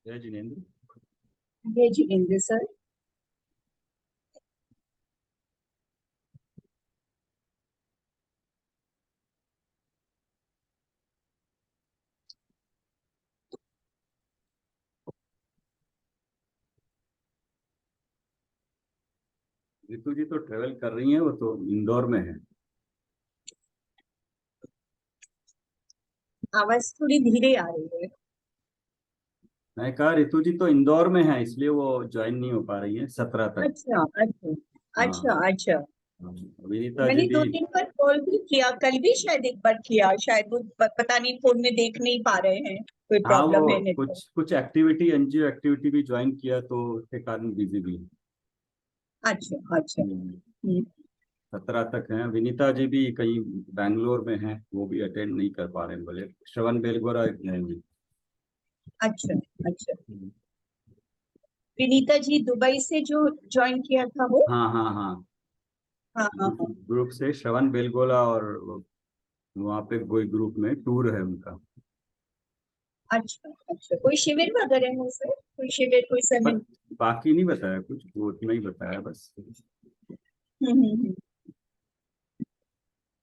जय जिनेन्द्र। जय जिनेन्द्र सर। रितु जी तो ट्रेवल कर रही हैं, वो तो इंदौर में है। आवाज थोड़ी धीरे आ रही है। मैं कहा रितु जी तो इंदौर में है, इसलिए वो ज्वाइन नहीं हो पा रही है 17 तक। अच्छा अच्छा। अच्छा हाँ। अच्छा। हाँ, विनीता जी मैंने भी। 2-3 बार कॉल भी किया, कल भी शायद एक बार किया, शायद वो पता नहीं फोन में देख नहीं पा रहे हैं, कोई हाँ, प्रॉब्लम वो है नेटवर्क। कुछ कुछ एक्टिविटी, एनजीओ एक्टिविटी भी ज्वाइन किया तो उसके कारण बिजी भी है। अच्छा अच्छा। हम्म, हम्म, 17 तक हैं। विनीता जी भी कहीं बैंगलोर में हैं, वो भी अटेंड नहीं कर पा रहे हैं, बोले श्रवण बेलगोरा हैं भी। अच्छा अच्छा। हम्म। विनीता जी दुबई से जो ज्वाइन किया था वो। हाँ हाँ हाँ। हाँ हाँ हाँ। ग्रुप से श्रवण बेलगोला, और वहाँ पे कोई ग्रुप में टूर है उनका। अच्छा अच्छा, कोई शिविर वगैरह है सर? कोई शिविर, कोई बट सेमिनार? बाकी नहीं बताया कुछ, वो उतना ही बताया बस। हम्म हम्म हम्म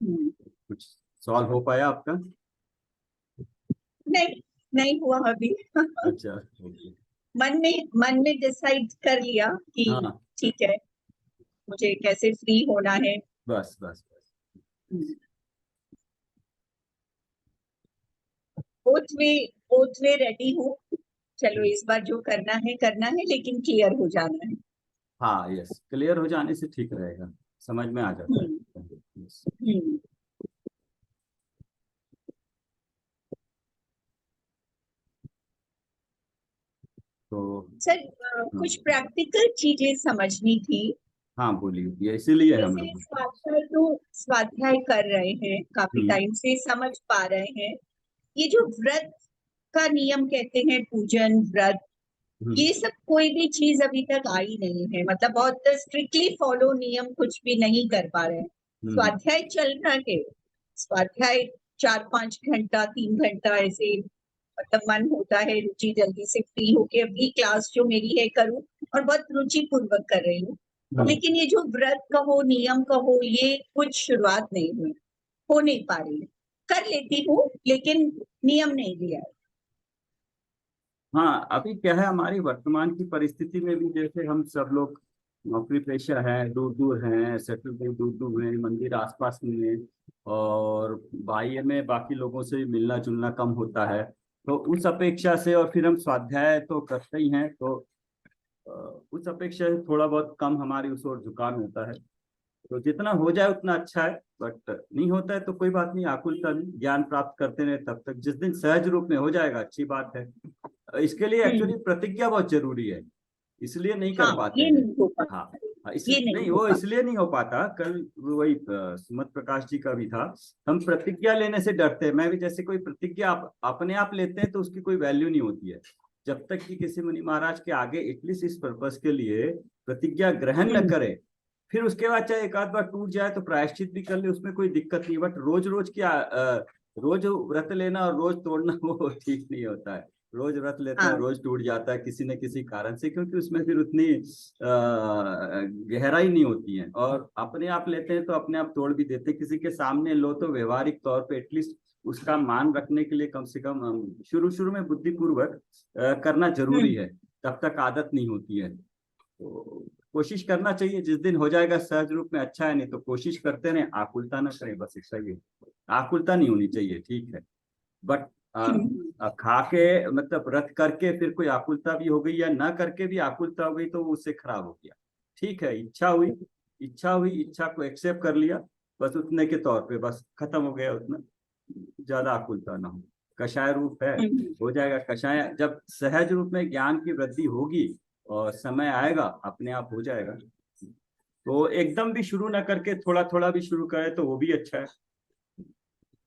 हम्म। कुछ सॉल्व हो पाया आपका? नहीं, नहीं हुआ अभी। अच्छा, ओके। मन में डिसाइड कर लिया कि हाँ, ठीक है, मुझे कैसे फ्री होना है। बस बस बस। Both way, both way ready हूँ। चलो इस बार जो करना है लेकिन क्लियर हो जाना है। हाँ, यस, क्लियर हो जाने से ठीक रहेगा, समझ में आ जाता हम्म है। यस। हम्म। तो सर, हाँ। कुछ प्रैक्टिकल चीजें समझनी थी। हाँ, बोलिए, ये इसीलिए हम जैसे लोग। स्वाध्याय कर रहे हैं, काफी हम्म। टाइम से समझ पा रहे हैं। ये जो व्रत का नियम कहते हैं, पूजन व्रत, हम्म। ये सब कोई भी चीज अभी तक आई नहीं है, मतलब बहुत स्ट्रिक्टली फॉलो नियम कुछ भी नहीं कर पा रहे हैं। हम्म। स्वाध्याय चल रहा है, स्वाध्याय 4-5 घंटा 3 घंटा ऐसे, मतलब मन होता है रुचि जल्दी से फ्री होके अपनी क्लास जो मेरी है करूं, और बहुत रुचि पूर्वक कर रही हूँ। हम्म। लेकिन ये जो व्रत कहो नियम कहो, ये कुछ शुरुआत नहीं हुई, हो नहीं पा रही है। कर लेती हूँ लेकिन नियम नहीं लिया है। हाँ, अभी क्या है, हमारी वर्तमान की परिस्थिति में भी जैसे हम सब लोग नौकरी पेशा है, दूर दूर हैं, सेटल भी दूर दूर हैं, मंदिर आसपास में है, और बाह्य में बाकी लोगों से मिलना जुलना कम होता है। तो उस अपेक्षा से, और फिर हम स्वाध्याय तो करते ही हैं, तो अ, उस अपेक्षा से थोड़ा बहुत कम हमारी उस ओर झुकाव होता है। तो जितना हो जाए उतना अच्छा है, बट नहीं होता है तो कोई बात नहीं, आकुलता नहीं, ज्ञान प्राप्त करते रहे तब तक, जिस दिन सहज रूप में हो जाएगा अच्छी बात है। इसके लिए एक्चुअली हम्म। प्रतिज्ञा बहुत जरूरी है, इसलिए नहीं कर हाँ, पाते ये हैं। नहीं हो पाता। हाँ। हाँ, ये इसलिए नहीं नहीं, हो वो पाता। इसलिए नहीं हो पाता। कल वही सुमत प्रकाश जी का भी था। हम प्रतिज्ञा लेने से डरते हैं। मैं भी, जैसे कोई प्रतिज्ञा आप अपने आप लेते हैं तो उसकी कोई वैल्यू नहीं होती है, जब तक कि किसी मुनि महाराज के आगे एटलीस्ट इस पर्पस के लिए प्रतिज्ञा ग्रहण न हम्म करे। फिर उसके बाद चाहे एक आध बार टूट जाए तो प्रायश्चित भी कर ले, उसमें कोई दिक्कत नहीं, बट रोज रोज क्या, रोज व्रत लेना और रोज तोड़ना वो ठीक नहीं होता है। रोज व्रत लेते हैं, हाँ। रोज टूट जाता है किसी न किसी कारण से, क्योंकि उसमें फिर उतनी गहराई नहीं होती है। और अपने आप लेते हैं तो अपने आप तोड़ भी देते हैं। किसी के सामने लो तो व्यवहारिक तौर पे एटलीस्ट उसका मान रखने के लिए कम से कम शुरू शुरू में बुद्धिपूर्वक करना जरूरी हम्म है, तब तक आदत नहीं होती है। तो कोशिश करना चाहिए, जिस दिन हो जाएगा सहज रूप में अच्छा है, नहीं तो कोशिश करते रहे, आकुलता ना करें, बस इतना ही है। आकुलता नहीं होनी चाहिए, ठीक है। बट हम्म खा के, मतलब व्रत करके फिर कोई आकुलता भी हो गई या ना करके भी आकुलता हो गई तो वो उससे खराब हो गया। ठीक है, इच्छा हुई, इच्छा हुई, इच्छा को एक्सेप्ट कर लिया, बस उतने के तौर पे बस खत्म हो गया उतना। ज्यादा आकुलता ना हो। कषाय रूप है, हम्म हो जाएगा कषाय, जब सहज रूप में ज्ञान की वृद्धि होगी और समय आएगा अपने आप हो जाएगा। तो एकदम भी शुरू ना करके थोड़ा थोड़ा भी शुरू करे तो वो भी अच्छा है।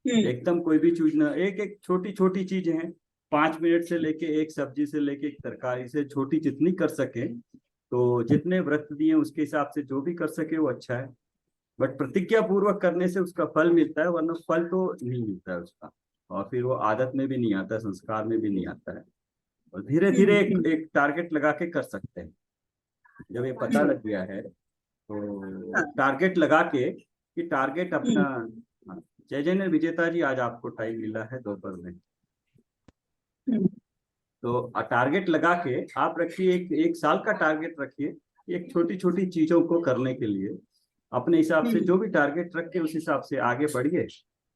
हम्म एकदम कोई भी चीज ना, एक एक छोटी छोटी चीजें हैं, 5 मिनट से लेके एक सब्जी से लेके एक तरकारी से, छोटी जितनी कर सके, तो जितने व्रत दिए उसके हिसाब से जो भी कर सके वो अच्छा है। बट प्रतिज्ञा पूर्वक करने से उसका फल मिलता है, वरना फल तो नहीं मिलता है उसका, और फिर वो आदत में भी नहीं आता, संस्कार में भी नहीं आता है। और धीरे धीरे एक टारगेट लगा के कर सकते हैं। जब ये पता लग गया है तो हाँ, टारगेट लगा के कि टारगेट अपना। हाँ, जय जय विजेता जी, आज आपको टाइम मिला है दोपहर में, तो टारगेट लगा के आप रखिए, एक साल का टारगेट रखिए, एक छोटी छोटी चीजों को करने के लिए अपने हिसाब से जो भी टारगेट रख के उस हिसाब से आगे बढ़िए।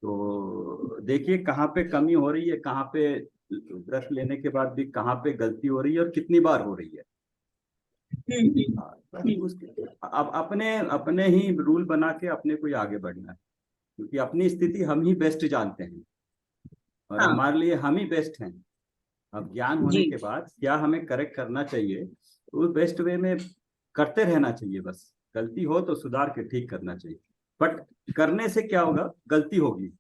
तो देखिए कहाँ पे कमी हो रही है, कहाँ पे व्रत लेने के बाद भी कहाँ पे गलती हो रही है और कितनी बार हो रही है। हाँ, बस उसके अब अपने अपने ही रूल बना के अपने को ही आगे बढ़ना है, क्योंकि अपनी स्थिति हम ही बेस्ट जानते हैं और हाँ, हमारे लिए हम ही बेस्ट हैं। अब ज्ञान होने जी, के बाद क्या हमें करेक्ट करना चाहिए, वो बेस्ट वे में करते रहना चाहिए। बस गलती हो तो सुधार के ठीक करना चाहिए। बट करने से क्या होगा, गलती होगी,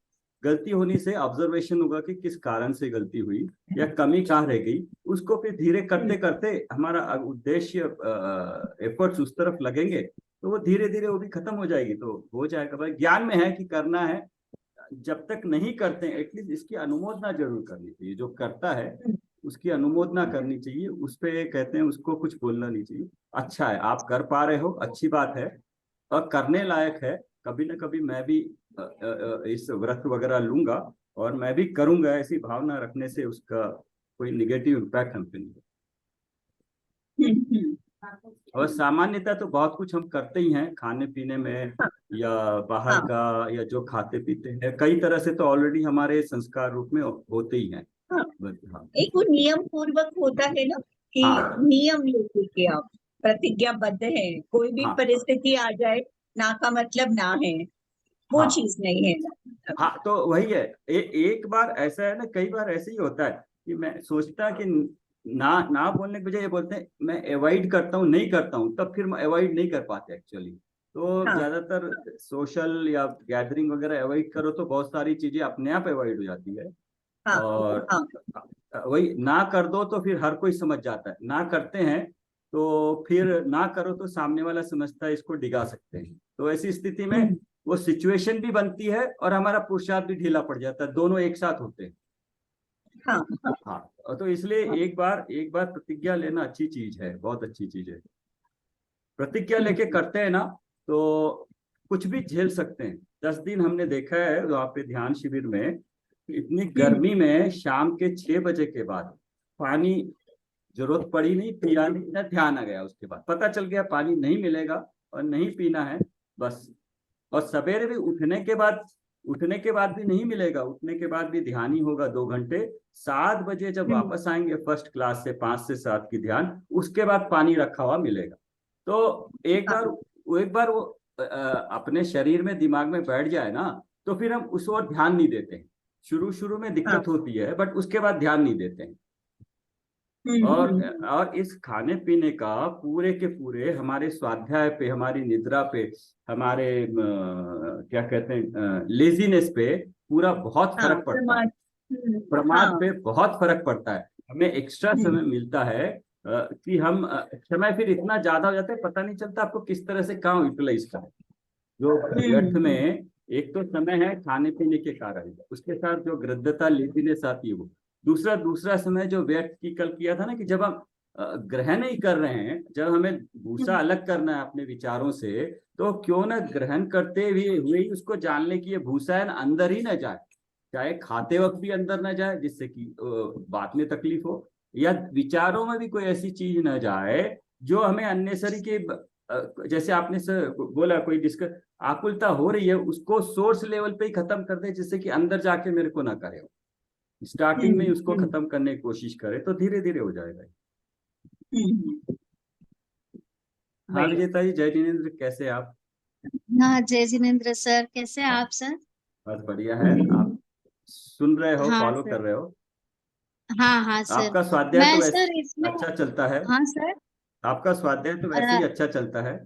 गलती होने से ऑब्जर्वेशन होगा कि किस कारण से गलती हुई या कमी कहाँ रह गई। उसको फिर धीरे करते करते हमारा उद्देश्य एफर्ट्स उस तरफ लगेंगे तो वो धीरे धीरे वो भी खत्म हो जाएगी, तो हो जाएगा। भाई ज्ञान में है कि करना है, जब तक नहीं करते हैं एटलीस्ट इसकी अनुमोदना जरूर करनी चाहिए। जो करता है उसकी अनुमोदना करनी चाहिए, उस पे कहते हैं उसको कुछ बोलना नहीं चाहिए। अच्छा है आप कर पा रहे हो, अच्छी बात है और करने लायक है। कभी ना कभी मैं भी इस व्रत वगैरह लूंगा और मैं भी करूंगा, ऐसी भावना रखने से उसका कोई निगेटिव इम्पैक्ट हम पे नहीं है। और सामान्यतः तो बहुत कुछ हम करते ही हैं खाने पीने में या बाहर हाँ, का, या जो खाते पीते हैं कई तरह से तो ऑलरेडी हमारे संस्कार रूप में होते ही हैं। हाँ, हाँ एक वो नियम पूर्वक होता है ना कि हाँ नियम लेके के आप प्रतिज्ञाबद्ध है, कोई भी हाँ परिस्थिति आ जाए ना का मतलब ना है, वो हाँ चीज नहीं है ना। हाँ, तो वही है। एक बार ऐसा है ना, कई बार ऐसे ही होता है कि मैं सोचता कि ना ना बोलने के बजाय ये बोलते हैं मैं अवॉइड करता हूँ, नहीं करता हूँ, तब फिर मैं अवॉइड नहीं कर पाते एक्चुअली। तो हाँ, ज्यादातर सोशल या गैदरिंग वगैरह अवॉइड करो तो बहुत सारी चीजें अपने आप अवॉइड हो जाती है। हाँ, और हाँ, वही ना कर दो तो फिर हर कोई समझ जाता है, ना करते हैं तो फिर ना करो तो सामने वाला समझता है इसको डिगा सकते हैं। तो ऐसी स्थिति में हम्म, वो सिचुएशन भी बनती है और हमारा पुरुषार्थ भी ढीला पड़ जाता है, दोनों एक साथ होते हैं। हाँ, हाँ, हाँ, और तो इसलिए एक बार प्रतिज्ञा लेना अच्छी चीज है, बहुत अच्छी चीज है। प्रतिज्ञा लेके हम्म, करते हैं ना तो कुछ भी झेल सकते हैं। 10 दिन हमने देखा है वहाँ पे ध्यान शिविर में, इतनी हम्म, गर्मी में शाम के 6 बजे के बाद पानी जरूरत पड़ी नहीं, पिया नहीं, ना ध्यान आ गया। उसके बाद पता चल गया पानी नहीं मिलेगा और नहीं पीना है बस। और सवेरे भी उठने के बाद भी नहीं मिलेगा, उठने के बाद भी ध्यान ही होगा 2 घंटे। 7 बजे जब हम्म, वापस आएंगे फर्स्ट क्लास से 5 से 7 की ध्यान, उसके बाद पानी रखा हुआ मिलेगा। तो एक बार वो अपने शरीर में दिमाग में बैठ जाए ना, तो फिर हम उस ओर ध्यान नहीं देते हैं। शुरू शुरू में हाँ, दिक्कत होती है बट उसके बाद ध्यान नहीं देते हैं। हम्म, और और इस खाने पीने का पूरे के पूरे हमारे स्वाध्याय पे, हमारी निद्रा पे, हमारे क्या कहते हैं लेजीनेस पे पूरा बहुत हाँ, फर्क पड़ता है। प्रमाण, प्रमाद हाँ, पे बहुत फर्क पड़ता है। हमें एक्स्ट्रा समय मिलता है कि हम समय फिर इतना ज्यादा हो जाता है पता नहीं चलता आपको किस तरह से काम यूटिलाइज करें। जो व्यर्थ में एक तो समय है खाने पीने के कारण, उसके साथ जो गृद्धता लेजीनेस आती है वो। दूसरा दूसरा समय जो व्यर्थ की कल किया था ना, कि जब हम ग्रहण ही कर रहे हैं, जब हमें भूसा अलग करना है अपने विचारों से, तो क्यों ना ग्रहण करते हुए ही उसको जान ले कि ये भूसा है ना अंदर ही ना जाए। चाहे खाते वक्त भी अंदर ना जाए जिससे कि बाद में तकलीफ हो, या विचारों में भी कोई ऐसी चीज ना जाए जो हमें अननेसरी के जैसे आपने बोला कोई डिस्कस आकुलता हो रही है उसको सोर्स लेवल पे ही खत्म कर दे, जिससे कि अंदर जाके मेरे को ना करे। स्टार्टिंग में ही उसको खत्म करने की कोशिश करे तो धीरे धीरे हो जाएगा। हाँ वही, विजेता जी, जय जिनेन्द्र, कैसे हैं आप? हाँ, जय जिनेन्द्र सर, कैसे हैं हाँ, आप सर? बस बढ़िया है। आप सुन रहे हो, हाँ फॉलो कर सर। रहे हो? हाँ हाँ सर। आपका स्वाध्याय तो मैं वैसे सर इसमें, अच्छा चलता है। हाँ सर। आपका स्वाध्याय तो वैसे ही अच्छा चलता है।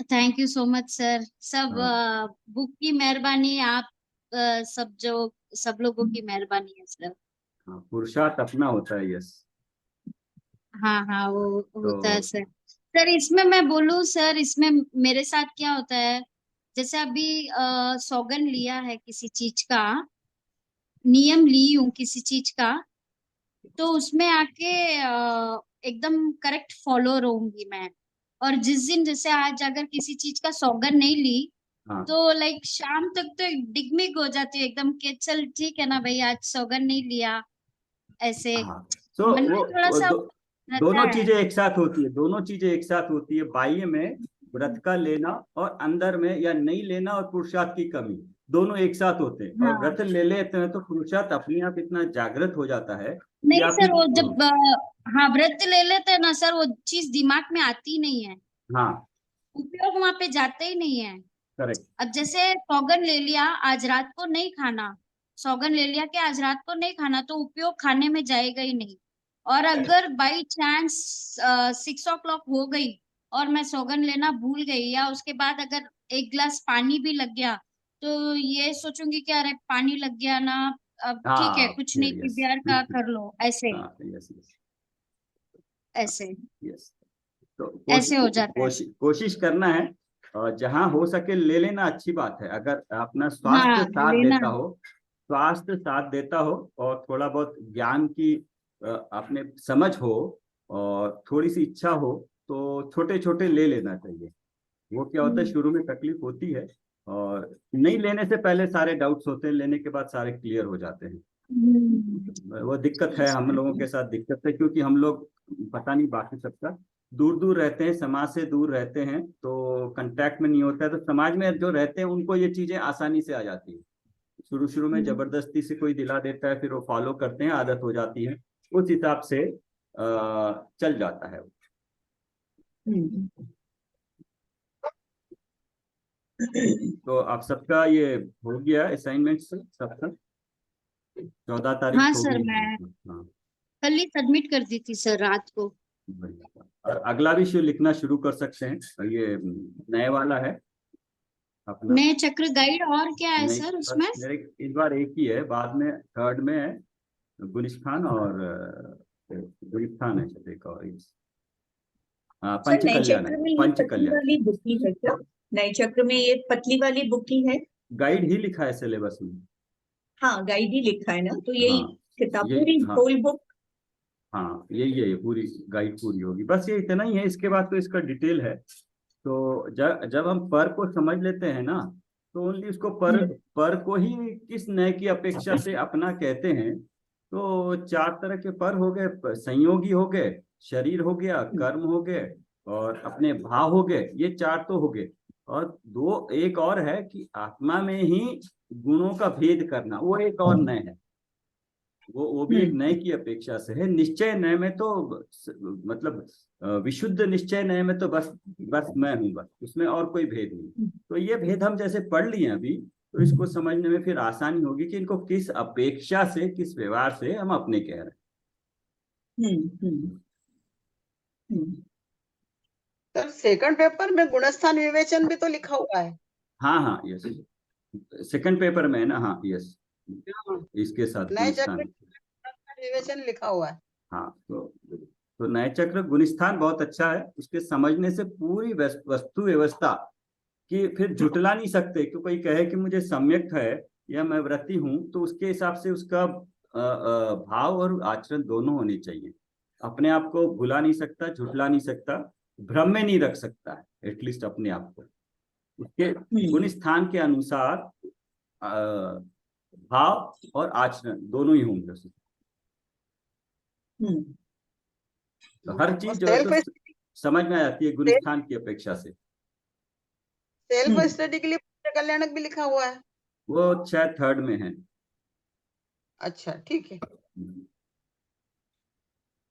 Thank you so much sir. सब हाँ बुक की मेहरबानी, आप सब लोगों की मेहरबानी है सर। हाँ, पुरुषार्थ अपना होता है, यस। हाँ हाँ, वो तो होता है सर। सर इसमें मैं बोलूँ सर, इसमें मेरे साथ क्या होता है, जैसे अभी सौगन लिया है किसी चीज का, नियम ली हूँ किसी चीज का, तो उसमें आके एकदम करेक्ट फॉलो रहूंगी मैं। और जिस दिन जैसे आज अगर किसी चीज का सौगंध नहीं ली हाँ तो लाइक शाम तक तो डिगमिग हो जाती है एकदम कि चल ठीक है ना भाई, आज सौगंध नहीं लिया, ऐसे हाँ। तो मन में थोड़ा वो सा रहता दोनों है। चीजें एक साथ होती है, दोनों चीजें एक साथ होती है, बाह्य में व्रत का लेना और अंदर में या नहीं लेना और पुरुषार्थ की कमी, दोनों एक साथ होते हैं। और हाँ व्रत ले लेते हैं तो पुरुषार्थ अपने आप इतना जागृत हो जाता है कि नहीं आप सर, फिर वो जब हाँ व्रत ले लेते हैं ना सर, वो चीज दिमाग में आती नहीं है, हाँ उपयोग वहां पे जाते ही नहीं है। करेक्ट। अब जैसे सौगंध ले लिया आज रात को नहीं खाना, सौगंध ले लिया कि आज रात को नहीं खाना, तो उपयोग खाने में जाएगा ही नहीं। और अगर बाई चांस 6 o'clock हो गई और मैं सौगंध लेना भूल गई, या उसके बाद अगर एक गिलास पानी भी लग गया, तो ये सोचूंगी कि अरे पानी लग गया ना, अब ठीक है हाँ कुछ फिर नहीं, यस, पीवीआर का बिल्कुल। कर लो, ऐसे हाँ यस यस। ऐसे यस। तो ऐसे हो जाता है। कोशिश करना है, और जहां हो सके ले लेना, अच्छी बात है। अगर अपना हाँ स्वास्थ्य साथ लेना। देता हो, स्वास्थ्य साथ देता हो और थोड़ा बहुत ज्ञान की अपने समझ हो और थोड़ी सी इच्छा हो, तो छोटे छोटे ले लेना चाहिए। वो क्या होता है, हम्म, शुरू में तकलीफ होती है, और नहीं लेने से पहले सारे डाउट्स होते हैं, लेने के बाद सारे क्लियर हो जाते हैं। वो दिक्कत है, हम लोगों के साथ दिक्कत है, क्योंकि हम लोग, पता नहीं बाकी सबका, दूर दूर रहते हैं, समाज से दूर रहते हैं, तो कांटेक्ट में नहीं होता है, तो समाज में जो रहते हैं उनको ये चीजें आसानी से आ जाती है। शुरू शुरू में हम्म, जबरदस्ती से कोई दिला देता है, फिर वो फॉलो करते हैं, आदत हो जाती है, उस हिसाब से चल जाता है। हम्म। तो आप सबका ये हो गया असाइनमेंट सबका, 14 तारीख हाँ हो सर, गई। मैं हाँ कल ही सबमिट कर दी थी सर रात को। बढ़िया। और अगला भी लिखना शुरू कर सकते हैं, और ये नए वाला है अपना। नए चक्र गाइड, और क्या है नहीं सर बस उसमें? मेरे इस बार एक ही है, बाद में थर्ड में है गुलिस्तान, और गुलिस्तान है शायद एक और सर पंच नए कल्याण है, चक्र में ये पंच पतली कल्याण। वाली बुक ही है क्या? नए चक्र में ये पतली वाली बुक ही है? गाइड ही लिखा है सिलेबस में। हाँ गाइड ही लिखा है ना, तो यही हाँ किताब ये, पूरी हाँ होल बुक? हाँ यही है, ये पूरी गाइड पूरी होगी, बस ये इतना ही है, इसके बाद तो इसका डिटेल है। तो जब हम पर को समझ लेते हैं ना, तो ओनली उसको पर को ही किस नए की अपेक्षा से अपना कहते हैं। तो 4 तरह के पर हो गए, संयोगी हो गए, शरीर हो गया, कर्म हो गए, और अपने भाव हो गए, ये 4 तो हो गए। और दो एक और है कि आत्मा में ही गुणों का भेद करना, वो एक और नए है। वो भी एक नए की अपेक्षा से है। निश्चय नए में तो मतलब विशुद्ध निश्चय नए में तो बस बस मैं हूं, बस उसमें और कोई भेद नहीं। तो ये भेद हम जैसे पढ़ लिए अभी, तो इसको समझने में फिर आसानी होगी कि इनको किस अपेक्षा से, किस व्यवहार से हम अपने कह रहे हम्म। हम्म। हम्म। सर सेकंड पेपर में गुणस्थान विवेचन भी तो लिखा हुआ है। हाँ हाँ यस, सेकंड पेपर में है ना, हाँ यस, हाँ, इसके साथ नए चक्र गुणस्थान। में गुणस्थान विवेचन लिखा हुआ है। हाँ तो नए चक्र गुणस्थान बहुत अच्छा है, उसके समझने से पूरी वस्तु व्यवस्था कि फिर जुटला नहीं सकते, कि कोई कहे कि मुझे सम्यक है या मैं व्रती हूं, तो उसके हिसाब से उसका भाव और आचरण दोनों होने चाहिए। अपने आप को भुला नहीं सकता, झुटला नहीं सकता, भ्रम में नहीं रख सकता है, एटलीस्ट अपने आप को उसके गुण स्थान के अनुसार भाव और आचरण दोनों ही होंगे उसमें। तो हर चीज जो है सेल्फ तो समझ में आ जाती है गुण स्थान की अपेक्षा से। सेल्फ स्टडी के लिए पंच कल्याणक भी लिखा हुआ है। वो शायद थर्ड में है। अच्छा ठीक है।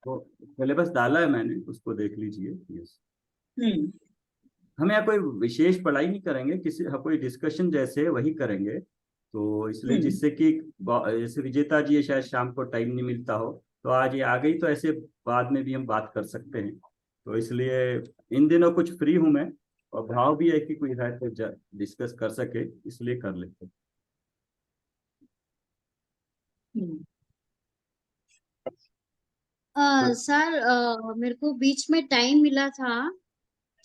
तो सिलेबस डाला है मैंने, उसको देख लीजिए। यस, हम्म। हम यहाँ कोई विशेष पढ़ाई नहीं करेंगे, किसी कोई डिस्कशन जैसे है वही करेंगे। तो इसलिए हम्म। जिससे कि जैसे विजेता जी है, शायद शाम को टाइम नहीं मिलता हो, तो आज ये आ गई, तो ऐसे बाद में भी हम बात कर सकते हैं। तो इसलिए इन दिनों कुछ फ्री हूं मैं, और भाव भी है कि कोई है तो डिस्कस कर सके, इसलिए कर लेते हैं। हम्म। तो सर मेरे को बीच में टाइम मिला था,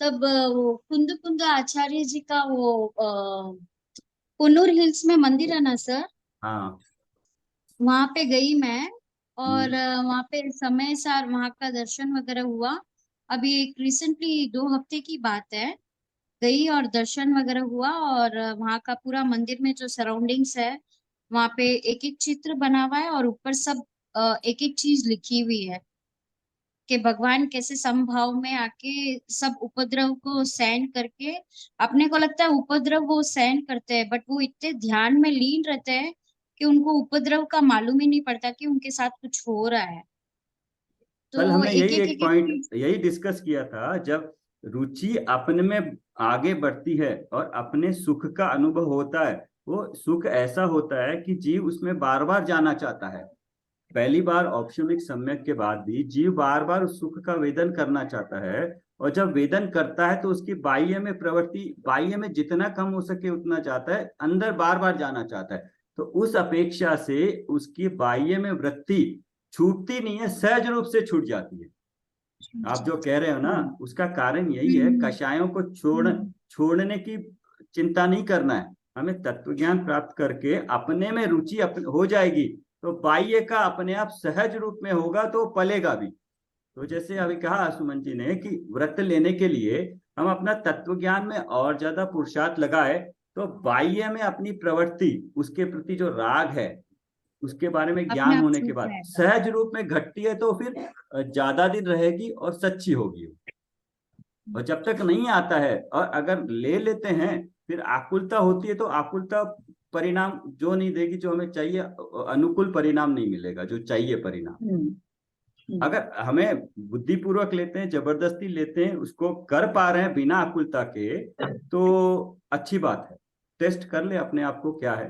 तब वो कुंद कुंद आचार्य जी का वो कुन्नूर हिल्स में मंदिर है ना सर, हाँ वहां पे गई मैं। और वहाँ पे समय सार वहाँ का दर्शन वगैरह हुआ। अभी एक रिसेंटली 2 हफ्ते की बात है, गई और दर्शन वगैरह हुआ। और वहाँ का पूरा मंदिर में जो सराउंडिंग्स है, वहाँ पे एक एक चित्र बना हुआ है और ऊपर सब एक एक चीज लिखी हुई है कि भगवान कैसे समभाव में आके सब उपद्रव को सहन करके, अपने को लगता है उपद्रव वो सहन करते हैं, बट वो इतने ध्यान में लीन रहते हैं कि उनको उपद्रव का मालूम ही नहीं पड़ता कि उनके साथ कुछ हो रहा है। कल तो हमने एक यही एक एक एक एक पॉइंट चीज। यही डिस्कस किया था, जब रुचि अपने में आगे बढ़ती है और अपने सुख का अनुभव होता है, वो सुख ऐसा होता है कि जीव उसमें बार बार जाना चाहता है। पहली बार औपशमिक सम्यक के बाद भी जीव बार बार उस सुख का वेदन करना चाहता है, और जब वेदन करता है तो उसकी बाह्य में प्रवृत्ति, बाह्य में जितना कम हो सके उतना चाहता है, अंदर बार बार जाना चाहता है। तो उस अपेक्षा से उसकी बाह्य में वृत्ति छूटती नहीं है, सहज रूप से छूट जाती है। आप जो कह रहे हो ना, उसका कारण यही है, हम्म कषायों को छोड़ने की चिंता नहीं करना है। हमें तत्व ज्ञान प्राप्त करके अपने में रुचि हो जाएगी, तो बाह्य का अपने आप सहज रूप में होगा, तो पलेगा भी। तो जैसे अभी कहा सुमन जी ने कि व्रत लेने के लिए हम अपना तत्व ज्ञान में और ज्यादा पुरुषार्थ लगाए, तो बाह्य में अपनी प्रवृत्ति, उसके प्रति जो राग है, उसके बारे में अपने ज्ञान आप होने के छूट बाद जाएगा। सहज रूप में घटती है, तो फिर ज्यादा दिन रहेगी और सच्ची होगी। और जब तक नहीं आता है और अगर ले लेते हैं, फिर आकुलता होती है, तो आकुलता परिणाम जो नहीं देगी, जो हमें चाहिए, अनुकूल परिणाम नहीं मिलेगा, जो चाहिए परिणाम। अगर हमें बुद्धिपूर्वक लेते हैं, जबरदस्ती लेते हैं, उसको कर पा रहे हैं बिना आकुलता के, तो अच्छी बात है। टेस्ट कर ले अपने आप को क्या है,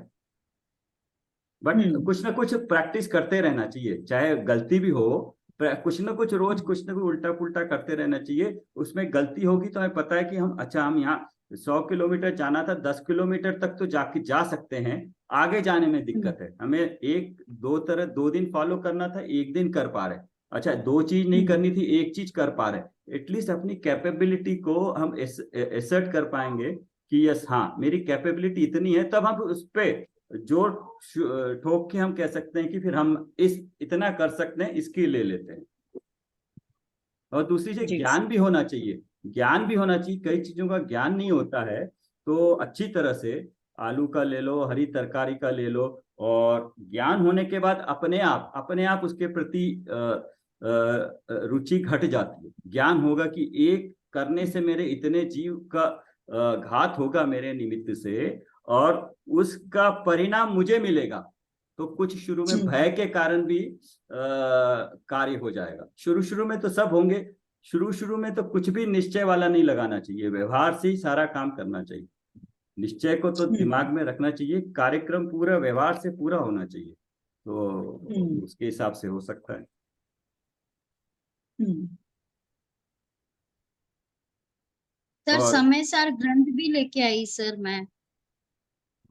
बट कुछ ना कुछ प्रैक्टिस करते रहना चाहिए, चाहे गलती भी हो, कुछ ना कुछ रोज कुछ ना कुछ उल्टा पुल्टा करते रहना चाहिए। उसमें गलती होगी तो हमें पता है कि हम यहाँ 100 किलोमीटर जाना था, 10 किलोमीटर तक तो जाके जा सकते हैं, आगे जाने में दिक्कत है। हमें एक दो तरह 2 दिन फॉलो करना था, एक दिन कर पा रहे। अच्छा, 2 चीज नहीं करनी थी, एक चीज कर पा रहे। एटलीस्ट अपनी कैपेबिलिटी को हम एसर्ट कर पाएंगे कि यस, हाँ मेरी कैपेबिलिटी इतनी है, तब हम उस पर जोर ठोक के हम कह सकते हैं कि फिर हम इतना कर सकते हैं, इसकी ले लेते हैं। और दूसरी चीज, ज्ञान भी होना चाहिए। ज्ञान भी होना चाहिए, कई चीजों का ज्ञान नहीं होता है, तो अच्छी तरह से आलू का ले लो, हरी तरकारी का ले लो, और ज्ञान होने के बाद अपने आप उसके प्रति रुचि घट जाती है। ज्ञान होगा कि एक करने से मेरे इतने जीव का घात होगा मेरे निमित्त से, और उसका परिणाम मुझे मिलेगा। तो कुछ शुरू में भय के कारण भी कार्य हो जाएगा। शुरू में तो सब होंगे, शुरू में तो कुछ भी निश्चय वाला नहीं लगाना चाहिए, व्यवहार से ही सारा काम करना चाहिए। निश्चय को तो दिमाग में रखना चाहिए, कार्यक्रम पूरा व्यवहार से पूरा होना चाहिए, तो उसके हिसाब से हो सकता है। सर और समय सार ग्रंथ भी लेके आई सर मैं।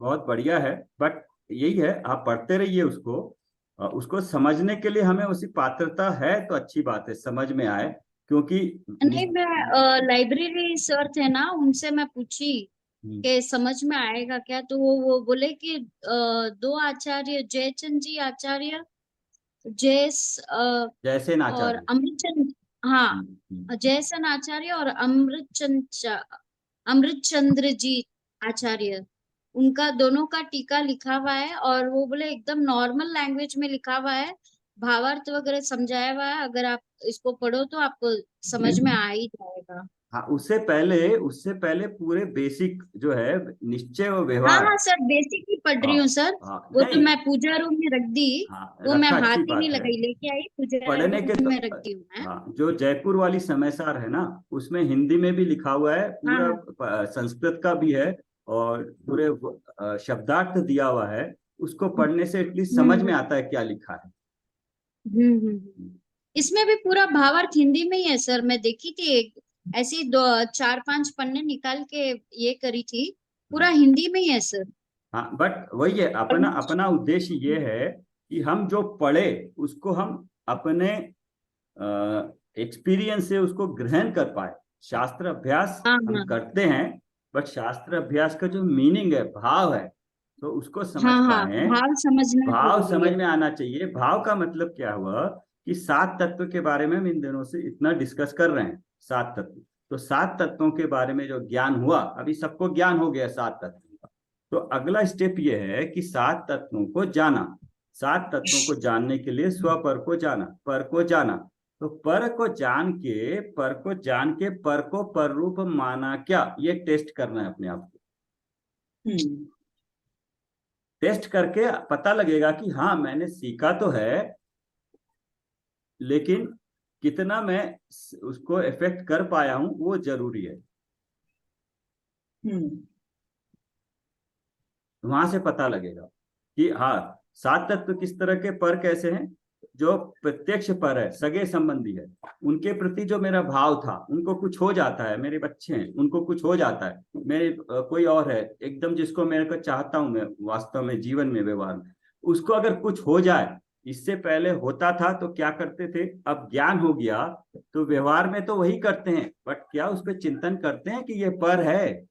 बहुत बढ़िया है, बट यही है, आप पढ़ते रहिए उसको। उसको समझने के लिए हमें उसकी पात्रता है, तो अच्छी बात है, समझ में आए, क्योंकि नहीं, मैं लाइब्रेरी सर थे ना, उनसे मैं पूछी कि समझ में आएगा क्या, तो वो बोले कि 2 आचार्य, जयचंद जी आचार्य, जैसे और आचार्य। अमृतचंद, हाँ, जयसन आचार्य और अमृतचंद्र जी आचार्य, उनका दोनों का टीका लिखा हुआ है। और वो बोले एकदम नॉर्मल लैंग्वेज में लिखा हुआ है, भावार्थ वगैरह समझाया हुआ है, अगर आप इसको पढ़ो तो आपको समझ में आ ही जाएगा। हाँ, उससे पहले पूरे बेसिक जो है, निश्चय और हाँ व्यवहार। हाँ सर, बेसिक ही पढ़ रही हाँ हूँ सर। हाँ, वो तो नहीं, मैं पूजा रूम में रख दी, हाँ वो मैं रखा, हाथ अच्छी ही नहीं बात है। लगाई, लेके आई पूजा पढ़ने के रूम तो में रख दी हूँ मैं। हाँ, जो जयपुर वाली समय सार है ना, उसमें हिंदी में भी लिखा हुआ है हाँ पूरा, हाँ। संस्कृत का भी है, और पूरे शब्दार्थ दिया हुआ है। उसको पढ़ने से एटलीस्ट समझ में हम्म आता है क्या लिखा है। इसमें भी पूरा भावार्थ हिंदी में ही है सर। मैं देखी थी एक ऐसी 4-5 पन्ने निकाल के ये करी थी, पूरा हिंदी में ही है सर। हाँ, बट वही है, अपना अपना उद्देश्य ये है कि हम जो पढ़े उसको हम अपने एक्सपीरियंस से उसको ग्रहण कर पाए। शास्त्र अभ्यास हाँ हम हाँ। करते हैं, बट शास्त्र अभ्यास का जो मीनिंग है, भाव है, तो उसको समझ हाँ हाँ, पाए। भाव समझना भाव जरूरी समझ है। में आना चाहिए। भाव का मतलब क्या हुआ कि 7 तत्व के बारे में हम इन दिनों से इतना डिस्कस कर रहे हैं। 7 तत्व, तो 7 तत्वों के बारे में जो ज्ञान हुआ, अभी सबको ज्ञान हो गया 7 तत्वों का। तो अगला स्टेप ये है कि 7 तत्वों को जाना। 7 तत्वों को जानने के लिए स्वपर को जाना, पर को जाना। तो पर को जान के, पर को जान के पर को पर रूप माना क्या, ये टेस्ट करना है अपने आप को। टेस्ट करके पता लगेगा कि हाँ मैंने सीखा तो है, लेकिन कितना मैं उसको इफेक्ट कर पाया हूं वो जरूरी है। वहां से पता लगेगा कि हाँ 7 तत्व किस तरह के पर कैसे हैं। जो प्रत्यक्ष पर है, सगे संबंधी है, उनके प्रति जो मेरा भाव था, उनको कुछ हो जाता है, मेरे बच्चे हैं उनको कुछ हो जाता है, मेरे कोई और है एकदम जिसको मेरे को चाहता हूं मैं वास्तव में जीवन में व्यवहार में, उसको अगर कुछ हो जाए, इससे पहले होता था तो क्या करते थे, अब ज्ञान हो गया तो व्यवहार में तो वही करते हैं, बट क्या उस पर चिंतन करते हैं कि ये पर है,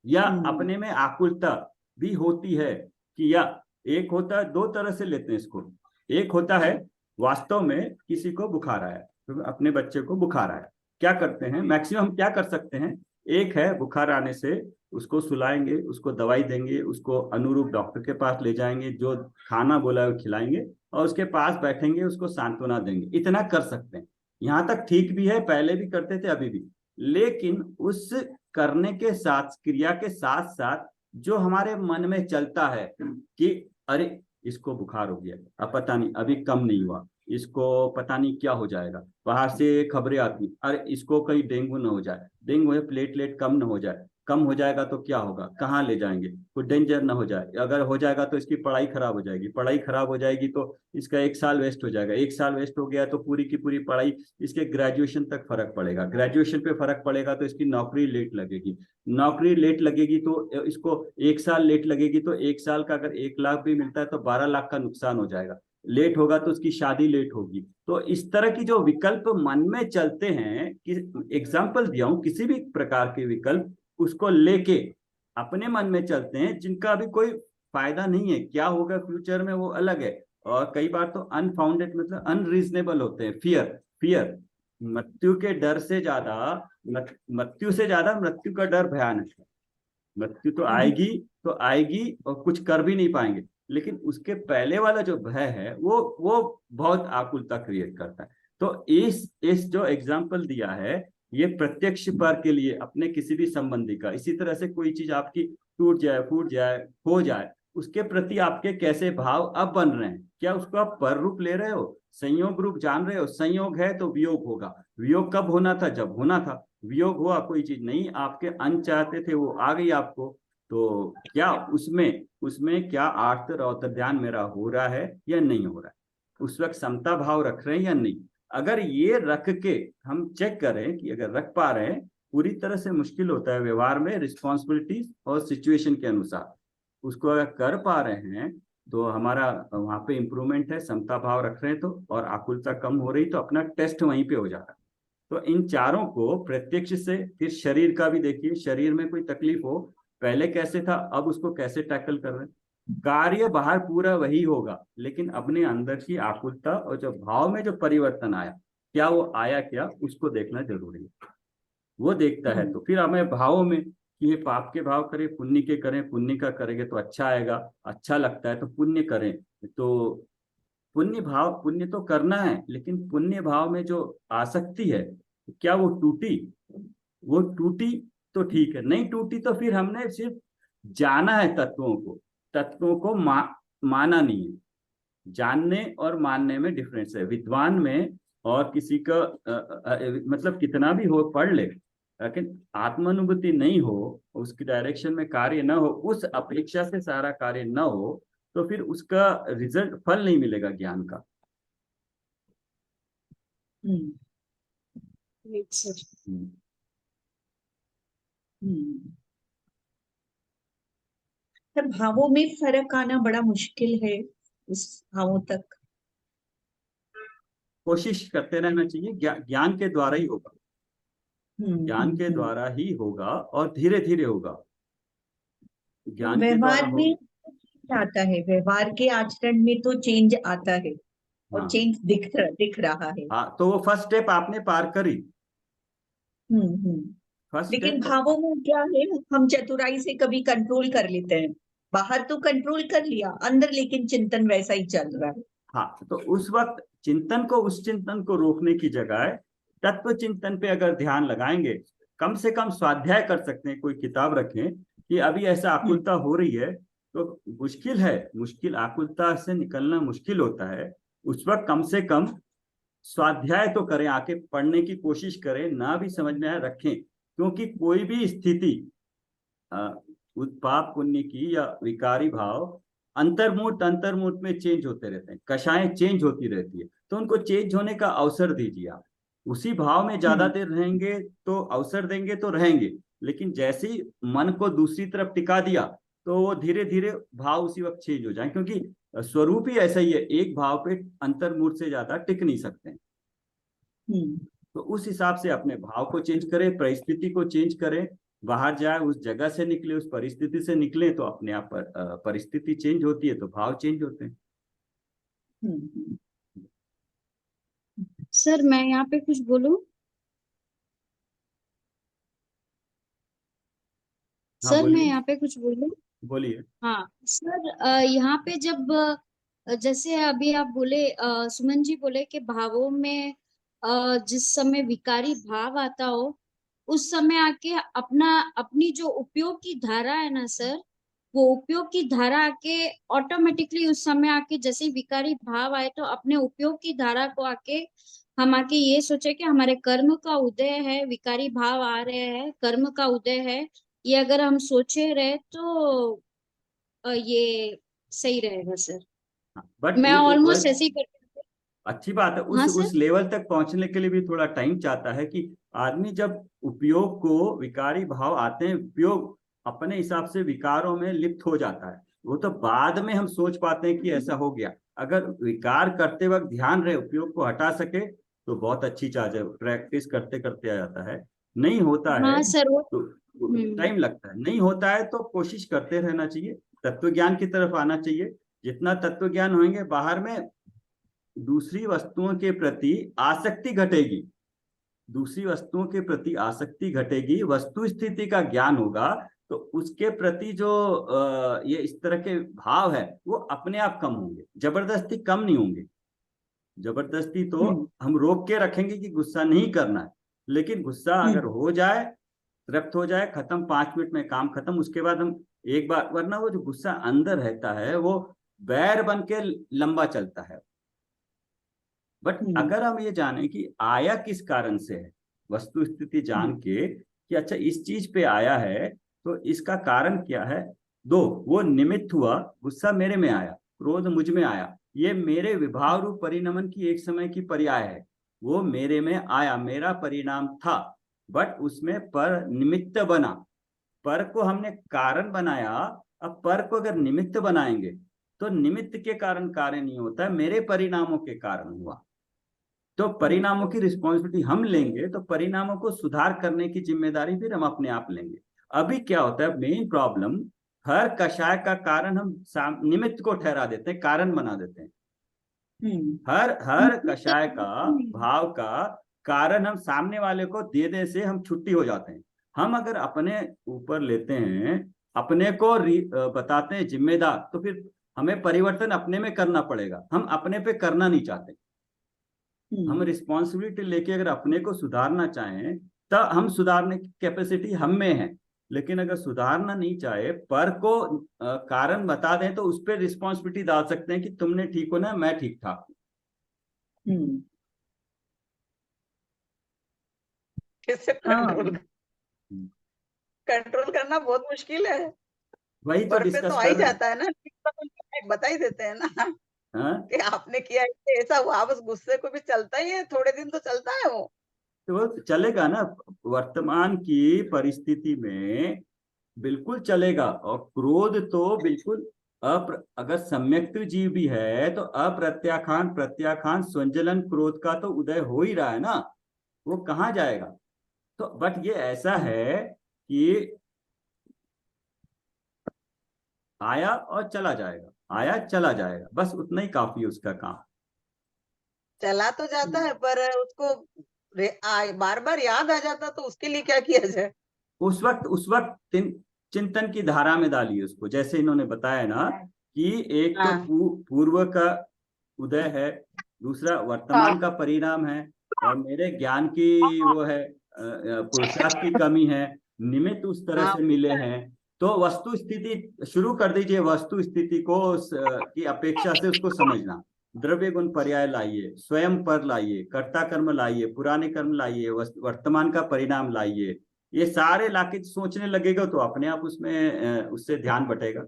या अपने में आकुलता भी होती है कि, या एक होता है, दो तरह से लेते हैं इसको। एक होता है वास्तव में किसी को बुखार आया, तो अपने बच्चे को बुखार आया, क्या करते हैं मैक्सिमम, क्या कर सकते हैं, एक है बुखार आने से उसको सुलाएंगे, उसको दवाई देंगे, उसको अनुरूप डॉक्टर के पास ले जाएंगे, जो खाना बोला है वो खिलाएंगे और उसके पास बैठेंगे, उसको सांत्वना देंगे, इतना कर सकते हैं। यहाँ तक ठीक भी है, पहले भी करते थे अभी भी। लेकिन उस करने के साथ, क्रिया के साथ साथ जो हमारे मन में चलता है कि अरे इसको बुखार हो गया, अब पता नहीं अभी कम नहीं हुआ, इसको पता नहीं क्या हो जाएगा, बाहर से खबरें आती, अरे इसको कहीं डेंगू ना हो जाए, डेंगू है प्लेटलेट कम ना हो जाए, कम हो जाएगा तो क्या होगा, कहाँ ले जाएंगे, कोई डेंजर ना हो जाए, अगर हो जाएगा तो इसकी पढ़ाई खराब हो जाएगी, पढ़ाई खराब हो जाएगी तो इसका 1 साल वेस्ट हो जाएगा, 1 साल वेस्ट हो गया तो पूरी की पूरी पढ़ाई, इसके ग्रेजुएशन तक फर्क पड़ेगा, ग्रेजुएशन पे फर्क पड़ेगा तो इसकी नौकरी लेट लगेगी, नौकरी लेट लगेगी तो इसको 1 साल लेट लगेगी, तो 1 साल का अगर 1 लाख भी मिलता है तो 12 लाख का नुकसान हो जाएगा, लेट होगा तो उसकी शादी लेट होगी। तो इस तरह की जो विकल्प मन में चलते हैं, कि एग्जाम्पल दिया हूं, किसी भी प्रकार के विकल्प उसको लेके अपने मन में चलते हैं, जिनका अभी कोई फायदा नहीं है, क्या होगा फ्यूचर में वो अलग है, और कई बार तो अनफाउंडेड मतलब अनरीजनेबल होते हैं। फियर, फियर, मृत्यु के डर से ज्यादा, मृत्यु से ज्यादा मृत्यु का डर भयानक है। मृत्यु तो आएगी, तो आएगी और कुछ कर भी नहीं पाएंगे, लेकिन उसके पहले वाला जो भय है वो बहुत आकुलता क्रिएट करता है। तो इस जो एग्जाम्पल दिया है, ये प्रत्यक्ष पर के लिए अपने किसी भी संबंधी का, इसी तरह से कोई चीज आपकी टूट जाए, फूट जाए, खो जाए, उसके प्रति आपके कैसे भाव अब बन रहे हैं, क्या उसको आप पर रूप ले रहे हो, संयोग रूप जान रहे हो, संयोग है तो वियोग होगा, वियोग कब होना था, जब होना था, वियोग हुआ, कोई चीज नहीं आपके अन चाहते थे वो आ गई आपको, तो क्या उसमें उसमें क्या आर्त रौद्र ध्यान मेरा हो रहा है या नहीं हो रहा है, उस वक्त समता भाव रख रहे हैं या नहीं। अगर ये रख के हम चेक करें कि अगर रख पा रहे हैं, पूरी तरह से मुश्किल होता है व्यवहार में, रिस्पॉन्सिबिलिटीज और सिचुएशन के अनुसार उसको अगर कर पा रहे हैं तो हमारा वहां पे इंप्रूवमेंट है, समता भाव रख रहे हैं तो, और आकुलता कम हो रही तो अपना टेस्ट वहीं पे हो जा रहा है। तो इन चारों को प्रत्यक्ष से, फिर शरीर का भी देखिए, शरीर में कोई तकलीफ हो, पहले कैसे था अब उसको कैसे टैकल कर रहे हैं, कार्य बाहर पूरा वही होगा, लेकिन अपने अंदर की आकुलता और जो भाव में जो परिवर्तन आया, क्या वो आया, क्या उसको देखना जरूरी है। वो देखता है तो फिर हमें भावों में कि ये पाप के भाव करें, पुण्य के करें, पुण्य का करेंगे तो अच्छा आएगा, अच्छा लगता है तो पुण्य करें, तो पुण्य भाव, पुण्य तो करना है, लेकिन पुण्य भाव में जो आसक्ति है, क्या वो टूटी, वो टूटी तो ठीक है, नहीं टूटी तो फिर हमने सिर्फ जाना है तत्वों को, तत्वों को माना नहीं है। जानने और मानने में डिफरेंस है, विद्वान में और किसी का मतलब कितना भी हो पढ़ ले, लेकिन आत्मानुभूति नहीं हो, उसकी डायरेक्शन में कार्य न हो, उस अपेक्षा से सारा कार्य न हो, तो फिर उसका रिजल्ट, फल नहीं मिलेगा ज्ञान का। तो भावों में फर्क आना बड़ा मुश्किल है, उस भावों तक कोशिश करते रहना चाहिए, ज्ञान के द्वारा ही होगा, ज्ञान के द्वारा ही होगा और धीरे धीरे होगा। ज्ञान के द्वारा व्यवहार हो। में change आता है, व्यवहार के आचरण में तो चेंज आता है और हाँ चेंज दिख रहा है। हाँ, तो वो फर्स्ट स्टेप आपने पार करी। हम्म। फर्स्ट लेकिन स्टेप। भावों में क्या है, हम चतुराई से कभी कंट्रोल कर लेते हैं, बाहर तो कंट्रोल कर लिया, अंदर लेकिन चिंतन वैसा ही चल रहा है। हाँ, तो उस वक्त चिंतन को, उस चिंतन को रोकने की जगह तत्व चिंतन पे अगर ध्यान लगाएंगे, कम से कम स्वाध्याय कर सकते हैं, कोई किताब रखें कि अभी ऐसा आकुलता हो रही है, तो मुश्किल है, मुश्किल आकुलता से निकलना मुश्किल होता है। उस वक्त कम से कम स्वाध्याय तो करें, आके पढ़ने की कोशिश करें, ना भी समझ में आए रखें, क्योंकि कोई भी स्थिति पाप पुण्य की या विकारी भाव अंतर्मुहूर्त में चेंज होते रहते हैं, कषाएं चेंज होती रहती है, तो उनको चेंज होने का अवसर दीजिए आप। उसी भाव में ज्यादा देर रहेंगे तो अवसर देंगे तो रहेंगे, लेकिन जैसे ही मन को दूसरी तरफ टिका दिया तो वो धीरे धीरे भाव उसी वक्त चेंज हो जाए, क्योंकि स्वरूप ही ऐसा ही है, एक भाव पे अंतर्मुहूर्त से ज्यादा टिक नहीं सकते हैं। तो उस हिसाब से अपने भाव को चेंज करें, परिस्थिति को चेंज करें, बाहर जाए, उस जगह से निकले, उस परिस्थिति से निकले, तो अपने आप परिस्थिति चेंज होती है तो भाव चेंज होते हैं। सर मैं यहाँ पे कुछ बोलूं? हाँ सर मैं बोलिए। यहाँ पे कुछ बोलूं? बोलिए। हाँ सर, यहाँ पे जब जैसे अभी आप बोले, सुमन जी बोले कि भावों में जिस समय विकारी भाव आता हो, उस समय आके अपना अपनी जो उपयोग की धारा है ना सर, वो उपयोग की धारा आके ऑटोमेटिकली उस समय आके, जैसे ही विकारी भाव आए तो अपने उपयोग की धारा को आके हम आके ये सोचे कि हमारे कर्म का उदय है, विकारी भाव आ रहे हैं, कर्म का उदय है, ये अगर हम सोचे रहे तो ये सही रहेगा सर। बट मैं ऑलमोस्ट ऐसे ही करती हूँ। अच्छी बात है, हाँ उस सर। लेवल तक पहुंचने के लिए भी थोड़ा टाइम चाहता है कि आदमी जब उपयोग को, विकारी भाव आते हैं, उपयोग अपने हिसाब से विकारों में लिप्त हो जाता है, वो तो बाद में हम सोच पाते हैं कि ऐसा हो गया। अगर विकार करते वक्त ध्यान रहे, उपयोग को हटा सके तो बहुत अच्छी चीज है, प्रैक्टिस करते करते आ जाता है। नहीं होता है हाँ सर वो। तो हम्म। टाइम लगता है, नहीं होता है तो कोशिश करते रहना चाहिए, तत्व ज्ञान की तरफ आना चाहिए। जितना तत्व ज्ञान होंगे, बाहर में दूसरी वस्तुओं के प्रति आसक्ति घटेगी, दूसरी वस्तुओं के प्रति आसक्ति घटेगी, वस्तु स्थिति का ज्ञान होगा, तो उसके प्रति जो ये इस तरह के भाव है वो अपने आप कम होंगे, जबरदस्ती कम नहीं होंगे। जबरदस्ती तो हम रोक के रखेंगे कि गुस्सा नहीं करना है, लेकिन गुस्सा अगर हो जाए, तृप्त हो जाए, खत्म, 5 मिनट में काम खत्म, उसके बाद हम एक बार, वरना वो जो गुस्सा अंदर रहता है वो बैर बन के लंबा चलता है। बट अगर हम ये जाने कि आया किस कारण से है, वस्तु स्थिति जान के कि अच्छा इस चीज पे आया है तो इसका कारण क्या है, दो, वो निमित्त हुआ, गुस्सा मेरे में आया, क्रोध मुझ में आया, ये मेरे विभाव रूप परिणमन की एक समय की पर्याय है, वो मेरे में आया, मेरा परिणाम था, बट उसमें पर निमित्त बना, पर को हमने कारण बनाया। अब पर को अगर निमित्त बनाएंगे तो निमित्त के कारण कार्य नहीं होता है, मेरे परिणामों के कारण हुआ, तो परिणामों की रिस्पॉन्सिबिलिटी हम लेंगे, तो परिणामों को सुधार करने की जिम्मेदारी फिर हम अपने आप लेंगे। अभी क्या होता है, मेन प्रॉब्लम, हर कषाय का कारण हम निमित्त को ठहरा देते हैं, कारण बना देते हैं। हर हर कषाय का, भाव का कारण हम सामने वाले को दे दे से हम छुट्टी हो जाते हैं। हम अगर अपने ऊपर लेते हैं, अपने को बताते हैं जिम्मेदार, तो फिर हमें परिवर्तन अपने में करना पड़ेगा, हम अपने पे करना नहीं चाहते। हम रिस्पॉन्सिबिलिटी लेके अगर अपने को सुधारना चाहें तो हम सुधारने की कैपेसिटी हम में है, लेकिन अगर सुधारना नहीं चाहे, पर को कारण बता दें तो उस पर रिस्पॉन्सिबिलिटी डाल सकते हैं कि तुमने ठीक हो ना, मैं ठीक ठाक हूँ। किससे कंट्रोल कंट्रोल करना बहुत मुश्किल है। वही तो पर पे डिस्कस तो आ कर ही रहे जाता है ना, बता ही देते हैं ना हैं। कि आपने किया ऐसा हुआ, बस गुस्से को भी चलता ही है, थोड़े दिन तो चलता है वो। तो वो चलेगा ना, वर्तमान की परिस्थिति में बिल्कुल चलेगा, और क्रोध तो बिल्कुल अगर सम्यक्त जीव भी है तो अप्रत्याखान प्रत्याखान स्वंजलन क्रोध का तो उदय हो ही रहा है ना, वो कहाँ जाएगा। तो बट ये ऐसा है कि आया और चला जाएगा, आया चला जाएगा, बस उतना ही काफी है उसका काम। चला तो जाता है पर उसको बार बार याद आ जाता, तो उसके लिए क्या किया जाए? उस वक्त चिंतन की धारा में डालिए उसको, जैसे इन्होंने बताया ना कि एक तो हाँ पूर्व का उदय है, दूसरा वर्तमान का परिणाम है, और मेरे ज्ञान की वो है, पुरुषार्थ की कमी है, निमित्त उस तरह हाँ से मिले हैं। तो वस्तु स्थिति शुरू कर दीजिए, वस्तु स्थिति को की अपेक्षा से उसको समझना। द्रव्य गुण पर्याय लाइए, स्वयं पर लाइए, कर्ता कर्म लाइए, पुराने कर्म लाइए, वर्तमान का परिणाम लाइए। ये सारे लाके सोचने लगेगा तो अपने आप उसमें उससे ध्यान बटेगा।